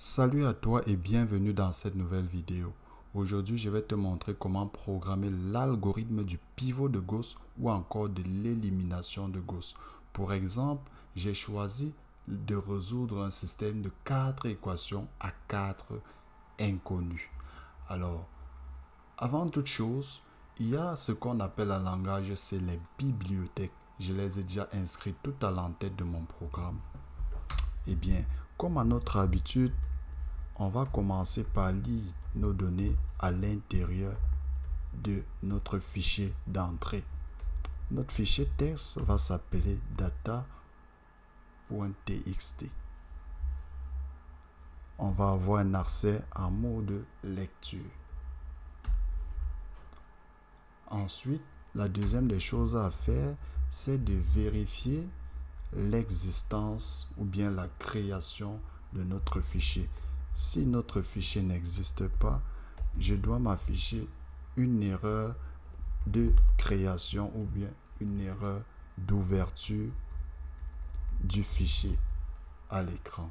Salut à toi et bienvenue dans cette nouvelle vidéo. Aujourd'hui, je vais te montrer comment programmer l'algorithme du pivot de Gauss ou encore de l'élimination de Gauss. Pour exemple, j'ai choisi de résoudre un système de 4 équations à 4 inconnues. Alors, avant toute chose, il y a ce qu'on appelle en langage, c'est les bibliothèques. Je les ai déjà inscrites tout à l'entête de mon programme. Eh bien, comme à notre habitude, on va commencer par lire nos données à l'intérieur de notre fichier d'entrée. Notre fichier texte va s'appeler data.txt. On va avoir un accès en mode lecture. Ensuite, la deuxième des choses à faire, c'est de vérifier l'existence ou bien la création de notre fichier. Si notre fichier n'existe pas, je dois m'afficher une erreur de création ou bien une erreur d'ouverture du fichier à l'écran.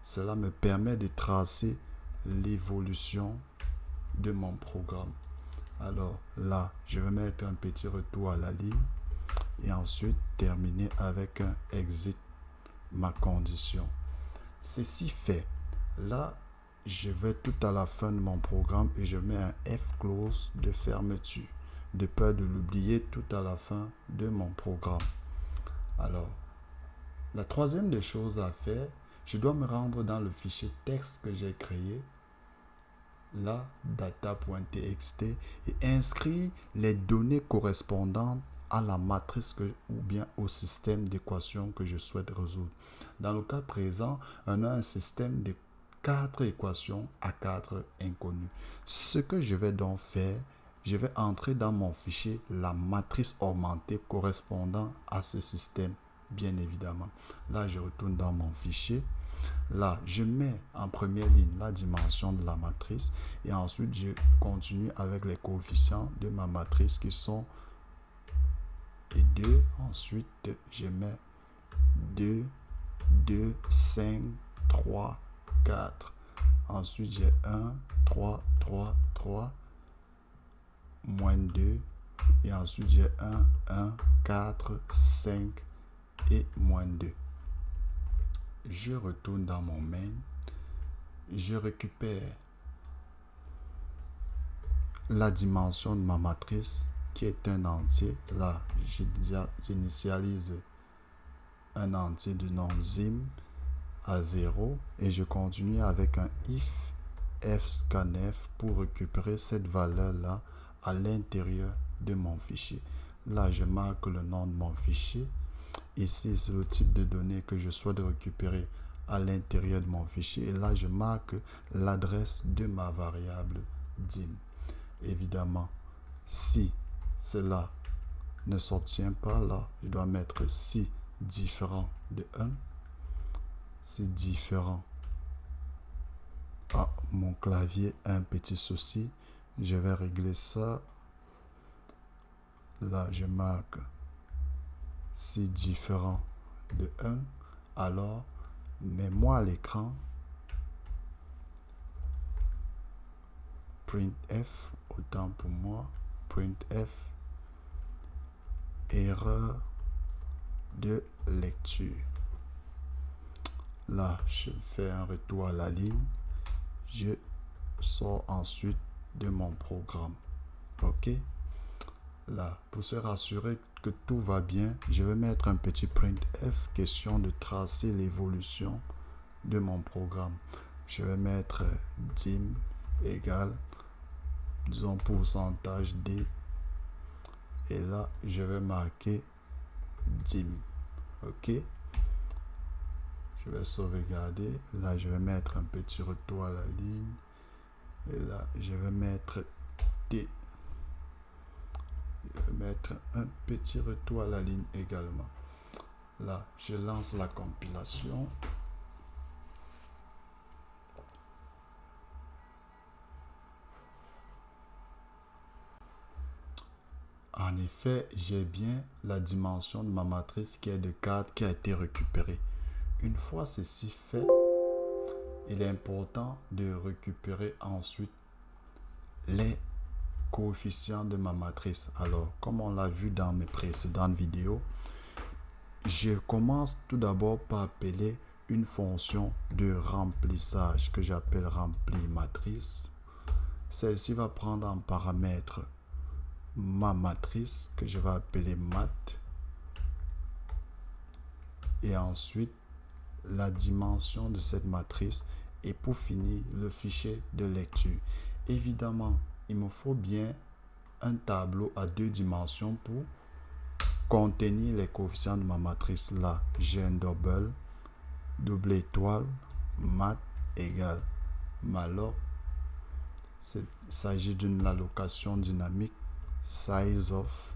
Cela me permet de tracer l'évolution de mon programme. Alors là, je vais mettre un petit retour à la ligne et ensuite terminer avec un exit ma condition. Ceci fait, là, je vais tout à la fin de mon programme et je mets un F close de fermeture, de peur de l'oublier tout à la fin de mon programme. Alors, la troisième des choses à faire, je dois me rendre dans le fichier texte que j'ai créé, là, data.txt, et inscrire les données correspondantes à la matrice ou bien au système d'équations que je souhaite résoudre. Dans le cas présent, on a un système de 4 équations à 4 inconnues. Ce que je vais donc faire, je vais entrer dans mon fichier la matrice augmentée correspondant à ce système, bien évidemment. Là, je retourne dans mon fichier. Là, je mets en première ligne la dimension de la matrice et ensuite je continue avec les coefficients de ma matrice qui sont 2. Ensuite, je mets 2, 2, 5, 3, 4. Ensuite, j'ai 1, 3, 3, 3, moins 2. Et ensuite, j'ai 1, 1, 4, 5 et moins 2. Je retourne dans mon main. Je récupère la dimension de ma matrice qui est un entier. Là, j'initialise un entier du nom zim à 0 et je continue avec un if fscanf pour récupérer cette valeur là à l'intérieur de mon fichier. Là, je marque le nom de mon fichier. Ici, c'est le type de données que je souhaite récupérer à l'intérieur de mon fichier. Et là, je marque l'adresse de ma variable dim. Évidemment, si cela ne s'obtient pas, là, je dois mettre si différent de 1. Si différent. Ah, mon clavier a un petit souci. Je vais régler ça. Là, je marque si différent de 1. Alors, mets-moi à l'écran printf, autant pour moi, printf, erreur de lecture. Là, je fais un retour à la ligne. Je sors ensuite de mon programme. OK? Là, pour se rassurer que tout va bien, je vais mettre un petit printf, question de tracer l'évolution de mon programme. Je vais mettre dim égale, disons, pourcentage d. Et là, je vais marquer dim. OK? Je vais sauvegarder. Là, je vais mettre un petit retour à la ligne. Et là, je vais mettre T. Je vais mettre un petit retour à la ligne également. Là, je lance la compilation. En effet, j'ai bien la dimension de ma matrice qui est de 4 qui a été récupérée. Une fois ceci fait, Il est important de récupérer ensuite les coefficients de ma matrice. Alors, comme on l'a vu dans mes précédentes vidéos, je commence tout d'abord par appeler une fonction de remplissage que j'appelle rempli matrice. Celle-ci va prendre en paramètre ma matrice que je vais appeler mat, et ensuite la dimension de cette matrice, et pour finir le fichier de lecture. Évidemment, il me faut bien un tableau à 2 dimensions pour contenir les coefficients de ma matrice. Là, j'ai un double étoile, mat égale malloc. Il s'agit d'une allocation dynamique, size of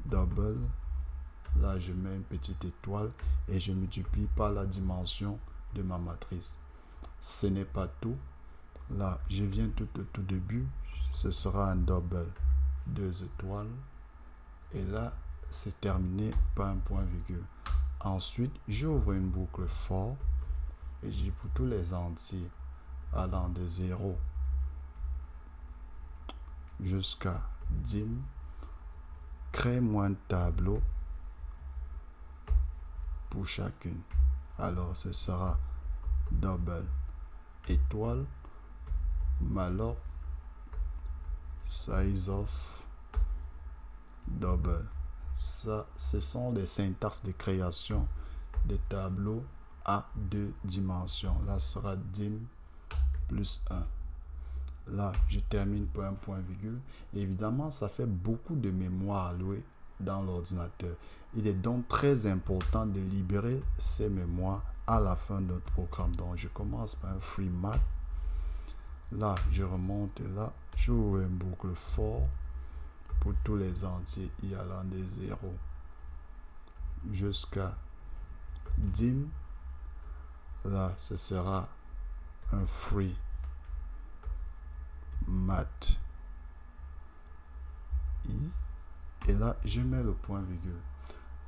double. Là, je mets une petite étoile et je multiplie par la dimension de ma matrice. Ce n'est pas tout. Là, je viens tout au tout début. Ce sera un double, 2 étoiles. Et là, c'est terminé par un point virgule. Ensuite, j'ouvre une boucle for et j'ai pour tous les entiers allant de 0 jusqu'à 10, crée-moi un tableau pour chacune. Alors, ce sera double étoile malloc size of double. Ça, ce sont des syntaxes de création de tableaux à 2 dimensions. Là, sera dim plus 1. Là, je termine par un point virgule. Évidemment, ça fait beaucoup de mémoire allouée dans l'ordinateur. Il est donc très important de libérer ces mémoires à la fin de notre programme. Donc, je commence par un free mat. Là, je remonte là. J'ouvre une boucle for pour tous les entiers y allant de 0 jusqu'à 10. Là, ce sera un free mat i, et là je mets le point virgule.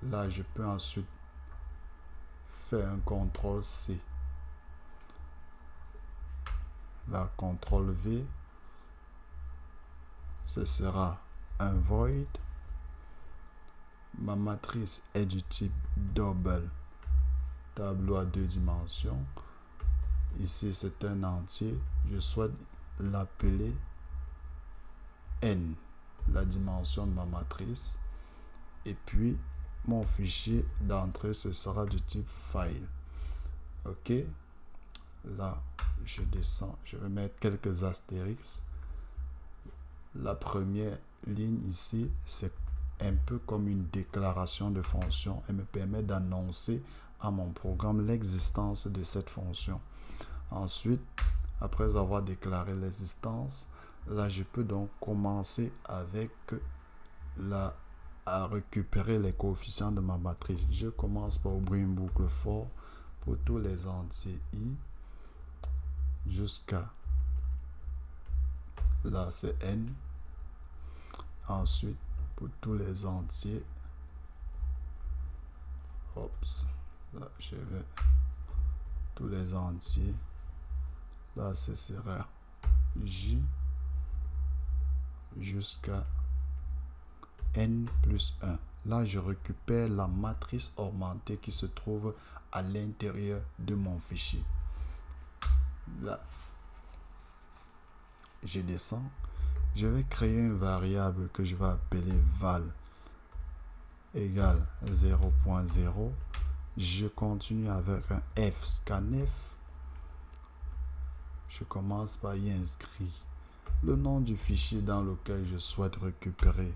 Là, je peux ensuite faire un CTRL C, là CTRL V, ce sera un void. Ma matrice est du type double, tableau à 2 dimensions. Ici, c'est un entier. Je souhaite l'appeler n, la dimension de ma matrice. Et puis, mon fichier d'entrée, ce sera du type file. OK. Là, je descends. Je vais mettre quelques astérix. La première ligne ici, c'est un peu comme une déclaration de fonction. Elle me permet d'annoncer à mon programme l'existence de cette fonction. Ensuite, après avoir déclaré l'existence, là, je peux donc commencer avec à récupérer les coefficients de ma matrice. Je commence par ouvrir une boucle for pour tous les entiers i jusqu'à là, c'est n. Ensuite, pour tous les entiers, là, je vais tous les entiers. Là, ce sera j jusqu'à n plus 1. Là, je récupère la matrice augmentée qui se trouve à l'intérieur de mon fichier. Là, je descends. Je vais créer une variable que je vais appeler val égale 0.0. Je continue avec un f scanf. Je commence par y inscrire le nom du fichier dans lequel je souhaite récupérer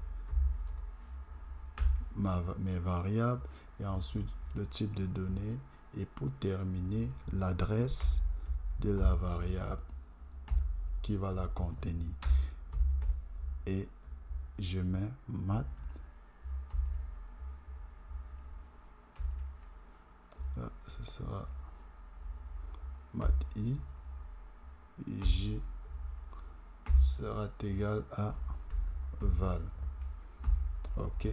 mes variables, et ensuite le type de données, et pour terminer l'adresse de la variable qui va la contenir. Et je mets mat. Là, ce sera mat i. J sera égal à val. OK.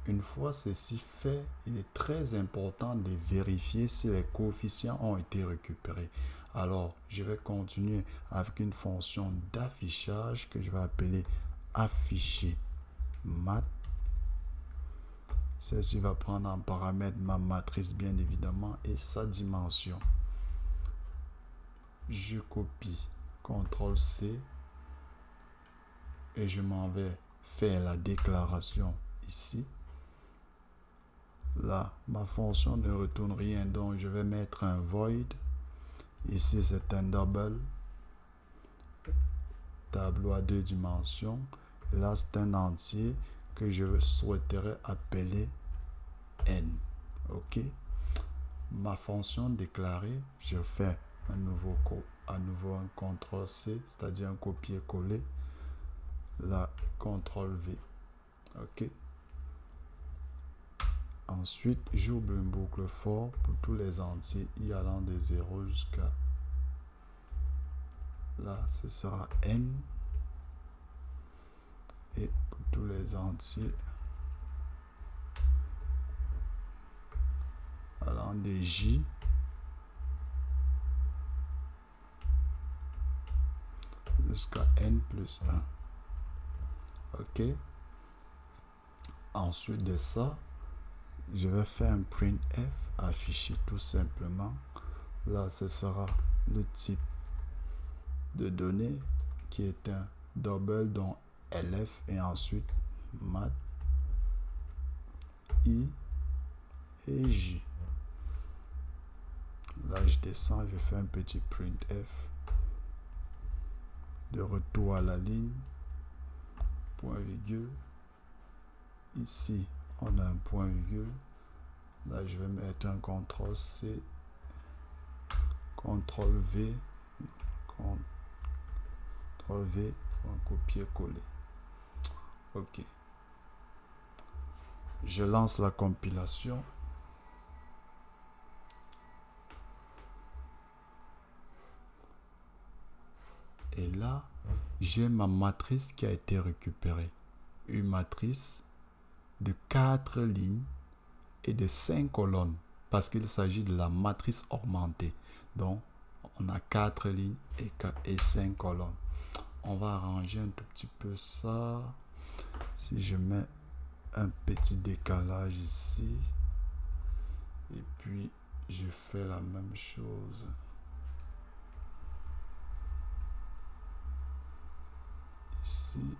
Une fois ceci fait, il est très important de vérifier si les coefficients ont été récupérés. Alors, je vais continuer avec une fonction d'affichage que je vais appeler afficher mat. Celle-ci va prendre en paramètre ma matrice bien évidemment et sa dimension. Je copie, CTRL-C et je m'en vais faire la déclaration ici. Là, ma fonction ne retourne rien, donc je vais mettre un void. Ici, c'est un double tableau à 2 dimensions. Et là, c'est un entier que je souhaiterais appeler n. OK. Ma fonction déclarée, je fais un nouveau un CTRL-C, c'est-à-dire un copier-coller. Là, CTRL-V. OK. Ensuite, j'ouvre une boucle for pour tous les entiers y allant de 0 jusqu'à là, ce sera n. Et pour tous les entiers allant de j jusqu'à n plus 1. OK. Ensuite de ça, je vais faire un printf, afficher tout simplement. Là, ce sera le type de données qui est un double dont lf et ensuite mat i et j. Là, je descends, je fais un petit printf de retour à la ligne, point virgule. Ici, on a un point virgule. Là, je vais mettre un CTRL-C, CTRL-V, CTRL-V pour un copier-coller. OK. Je lance la compilation. Et là, j'ai ma matrice qui a été récupérée. Une matrice de 4 lignes et de 5 colonnes parce qu'il s'agit de la matrice augmentée. Donc, on a 4 lignes et 5 colonnes. On va arranger un tout petit peu ça. Si je mets un petit décalage ici et puis je fais la même chose ici,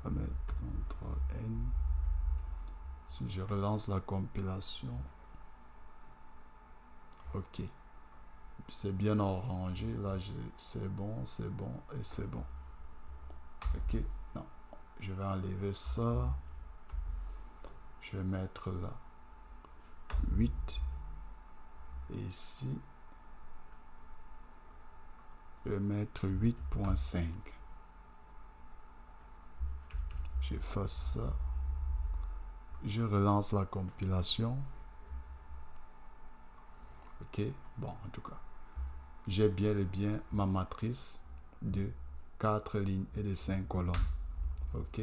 on va mettre CTRL-N. Si je relance la compilation, OK, c'est bien arrangé. Là, c'est bon et c'est bon. OK, non, je vais enlever ça. Je vais mettre là 8 et ici je vais mettre 8.5. J'efface ça. Je relance la compilation. OK, bon, en tout cas, j'ai bien et bien ma matrice de 4 lignes et de 5 colonnes. OK.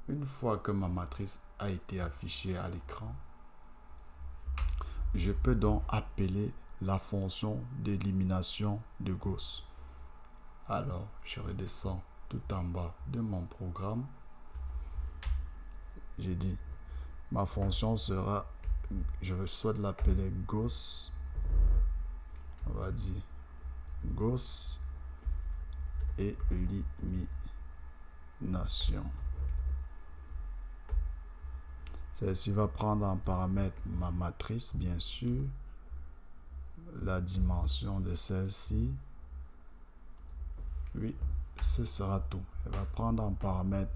Une fois que ma matrice a été affichée à l'écran, je peux donc appeler la fonction d'élimination de Gauss. Alors, je redescends tout en bas de mon programme. J'ai dit, ma fonction sera, je souhaite l'appeler Gauss. On va dire Gauss élimination. Celle-ci va prendre en paramètre ma matrice, bien sûr, la dimension de celle-ci. Oui, ce sera tout. Elle va prendre en paramètre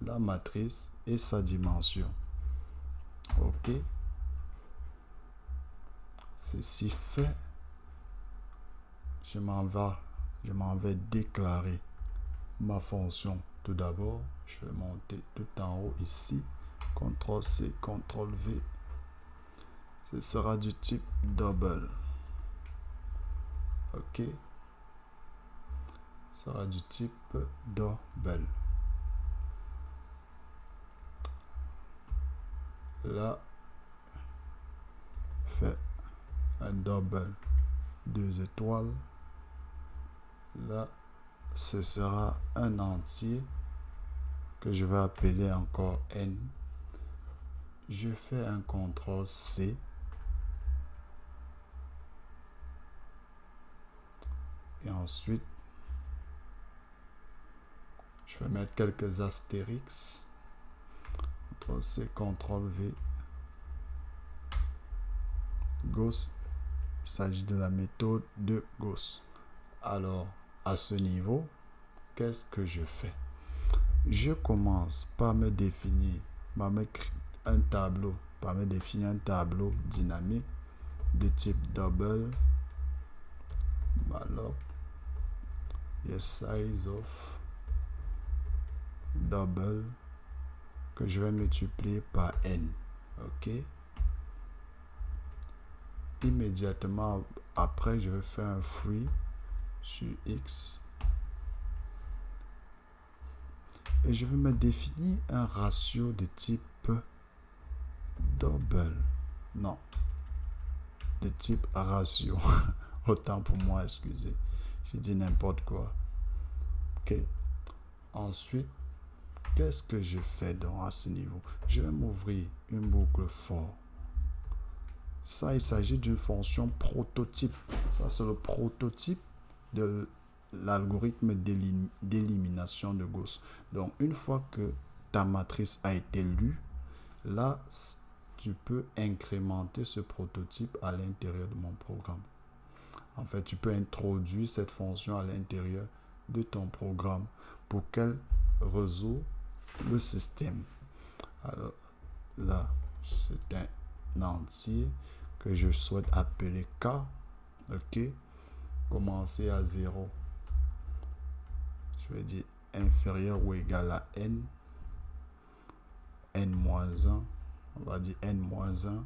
la matrice et sa dimension. OK. Ceci fait, je m'en vais déclarer ma fonction. Tout d'abord, je vais monter tout en haut ici. CTRL-C, CTRL-V. Ce sera du type double. OK. Ce sera du type double. Là, fait un double 2 étoiles. Là, ce sera un entier que je vais appeler encore N. Je fais un CTRL C. Et ensuite, je vais mettre quelques astérix. CTRL C, CTRL V. Gauss, il s'agit de la méthode de Gauss. Alors, à ce niveau, qu'est-ce que je fais? Je commence par me définir, par me définir un tableau dynamique de type double malloc size of double que je vais multiplier par n. Ok. Immédiatement après, je vais faire un free sur x et je vais me définir un ratio de type double. Non, de type ratio. Autant pour moi, excusez. J'ai dit n'importe quoi. Ok. Ensuite, qu'est-ce que je fais donc à ce niveau? Je vais m'ouvrir une boucle for. Ça, il s'agit d'une fonction prototype. Ça, c'est le prototype de l'algorithme d'élimination de Gauss. Donc, une fois que ta matrice a été lue, là, tu peux incrémenter ce prototype à l'intérieur de mon programme. En fait, tu peux introduire cette fonction à l'intérieur de ton programme pour qu'elle résout le système. Alors, là, c'est un entier que je souhaite appeler K. Ok. Commencer à 0. Je vais dire inférieur ou égal à n. n-1. On va dire n-1.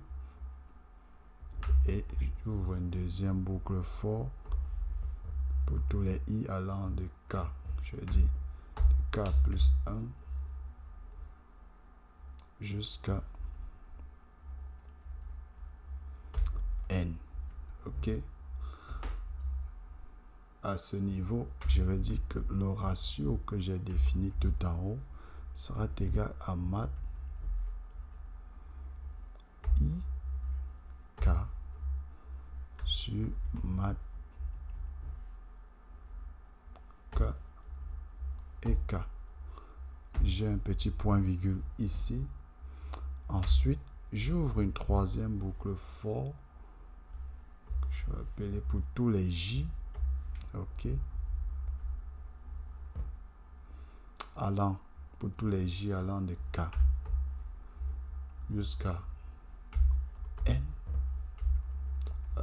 Et j'ouvre une deuxième boucle for pour tous les i allant de K. Je vais dire de K plus 1 jusqu'à n. Ok. À ce niveau, je vais dire que le ratio que j'ai défini tout en haut sera égal à mat i k sur mat k et k. J'ai un petit point virgule ici. Ensuite, j'ouvre une troisième boucle for. Je vais appeler pour tous les j. Ok. Allant, pour tous les j allant de k jusqu'à n.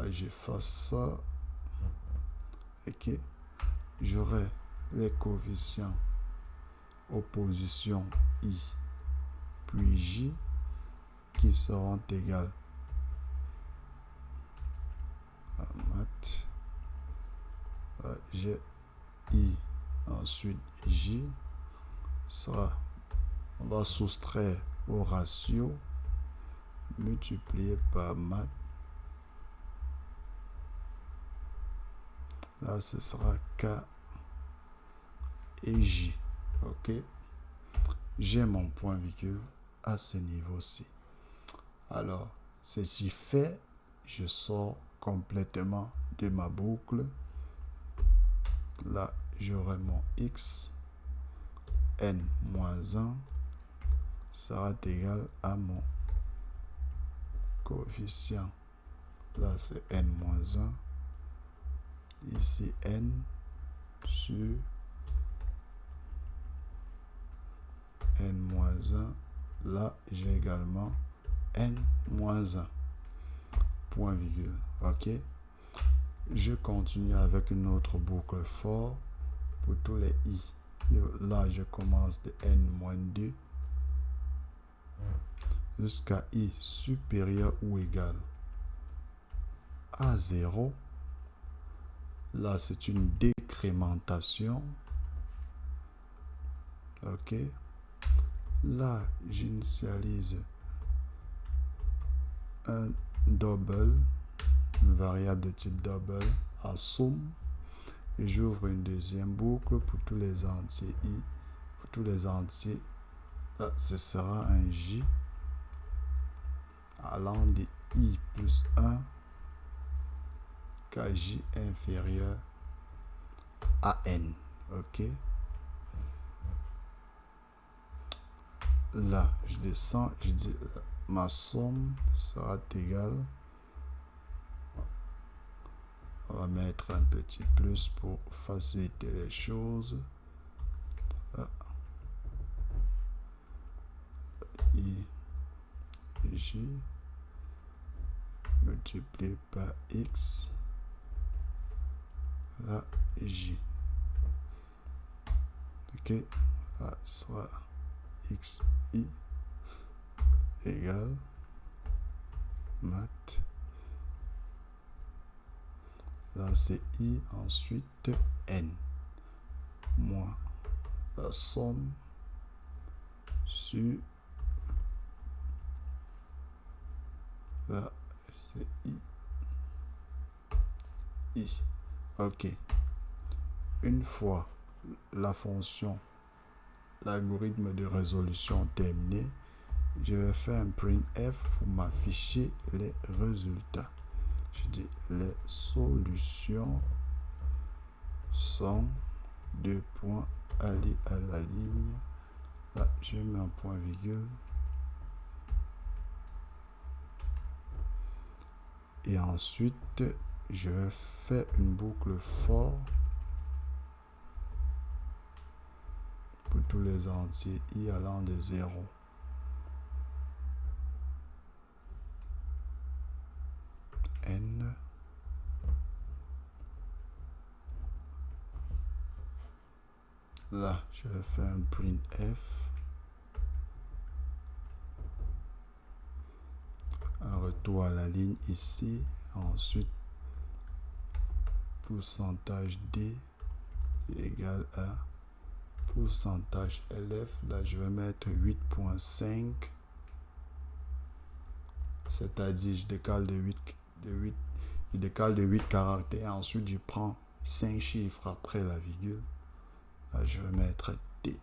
J'efface ça. Ok. J'aurai les coefficients opposition i puis j qui seront égales à mat. J'ai i, ensuite j sera, on va soustraire au ratio multiplié par mat. Là, ce sera k et j. Ok. J'ai mon point virgule à ce niveau-ci. Alors, ceci fait, je sors complètement de ma boucle. Là, j'aurai mon x n-1 sera égal à mon coefficient. Là, c'est n-1. Ici, n sur n-1. Là, j'ai également n-1. Point virgule. Ok. Je continue avec une autre boucle for pour tous les i. Là, je commence de n-2 jusqu'à i supérieur ou égal à 0. Là, c'est une décrémentation. Ok. Là, j'initialise un double, une variable de type double à somme, et j'ouvre une deuxième boucle pour tous les entiers i. Pour tous les entiers, là, ce sera un j allant de i plus 1 kj inférieur à n. Ok. Là, je descends, je dis ma somme sera égale. On va mettre un petit plus pour faciliter les choses. Là. I, j multiplié par x. Là, j. Ok. Là, sera xi égale math. Là, c'est i, ensuite n. Moins la somme sur. Là, c'est i. Ok. Une fois la fonction, l'algorithme de résolution terminé, je vais faire un printf pour m'afficher les résultats. Je dis les solutions sont deux points aller à la ligne. Là, je mets un point virgule. Et ensuite, je vais faire une boucle for pour tous les entiers i allant de 0. N. Là, je vais faire un printf. Un retour à la ligne ici. Ensuite, pourcentage D égale à pourcentage LF. Là, je vais mettre 8.5. C'est-à-dire, je décale de 8, je décale de 8 caractères. Ensuite, je prends 5 chiffres après la virgule. Là, je vais mettre T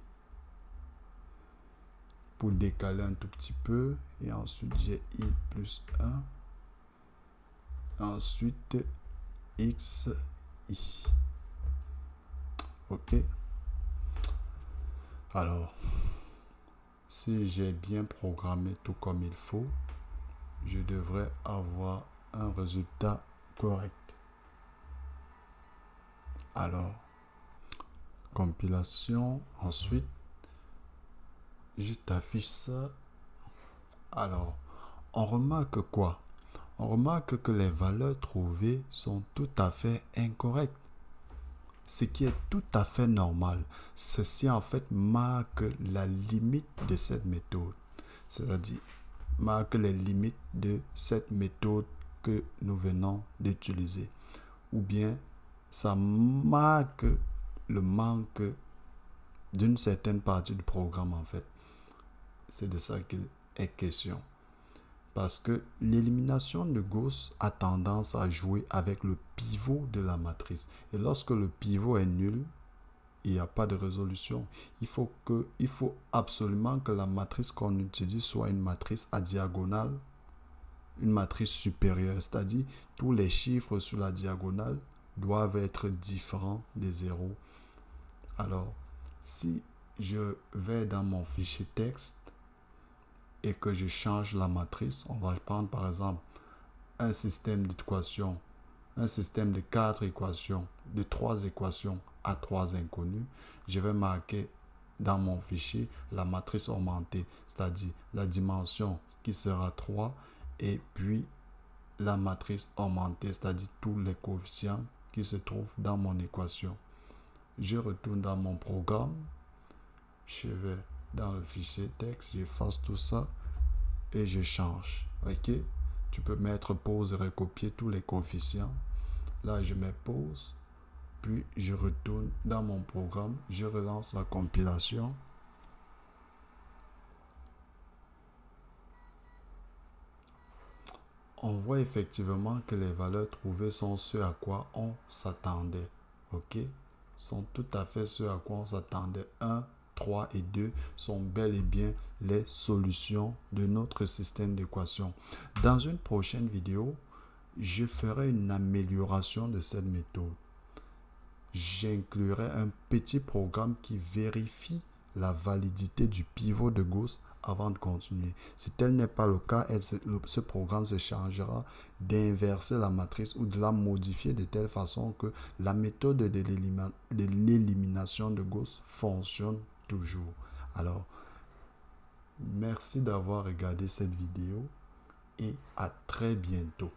pour décaler un tout petit peu. Et ensuite, j'ai I plus 1. Ensuite, X, I. Ok. Alors, si j'ai bien programmé tout comme il faut, je devrais avoir un résultat correct. Alors, compilation, ensuite, je t'affiche ça. Alors, on remarque quoi? On remarque que les valeurs trouvées sont tout à fait incorrectes. Ce qui est tout à fait normal. Ceci en fait marque la limite de cette méthode. C'est-à-dire, marque les limites de cette méthode que nous venons d'utiliser. Ou bien, ça marque le manque d'une certaine partie du programme en fait. C'est de ça qu'il est question. Parce que l'élimination de Gauss a tendance à jouer avec le pivot de la matrice. Et lorsque le pivot est nul, il n'y a pas de résolution. Il faut absolument que la matrice qu'on utilise soit une matrice à diagonale, une matrice supérieure. C'est-à-dire, tous les chiffres sur la diagonale doivent être différents des zéros. Alors, si je vais dans mon fichier texte, et que je change la matrice, on va prendre par exemple un système d'équations, un système de 4 équations, de 3 équations à 3 inconnues. Je vais marquer dans mon fichier la matrice augmentée, c'est-à-dire la dimension qui sera 3 et puis la matrice augmentée, c'est-à-dire tous les coefficients qui se trouvent dans mon équation. Je retourne dans mon programme, je vais dans le fichier texte, j'efface tout ça et je change. Ok, tu peux mettre pause et recopier tous les coefficients. Là, je mets pause, puis je retourne dans mon programme, je relance la compilation. on voit effectivement que les valeurs trouvées sont ce à quoi on s'attendait. OK? Sont tout à fait ce à quoi on s'attendait. 1, 3 et 2 sont bel et bien les solutions de notre système d'équations. Dans une prochaine vidéo, je ferai une amélioration de cette méthode. J'inclurai un petit programme qui vérifie la validité du pivot de Gauss avant de continuer. Si tel n'est pas le cas, ce programme se chargera d'inverser la matrice ou de la modifier de telle façon que la méthode de l'élimination de Gauss fonctionne toujours. Alors, merci d'avoir regardé cette vidéo et à très bientôt.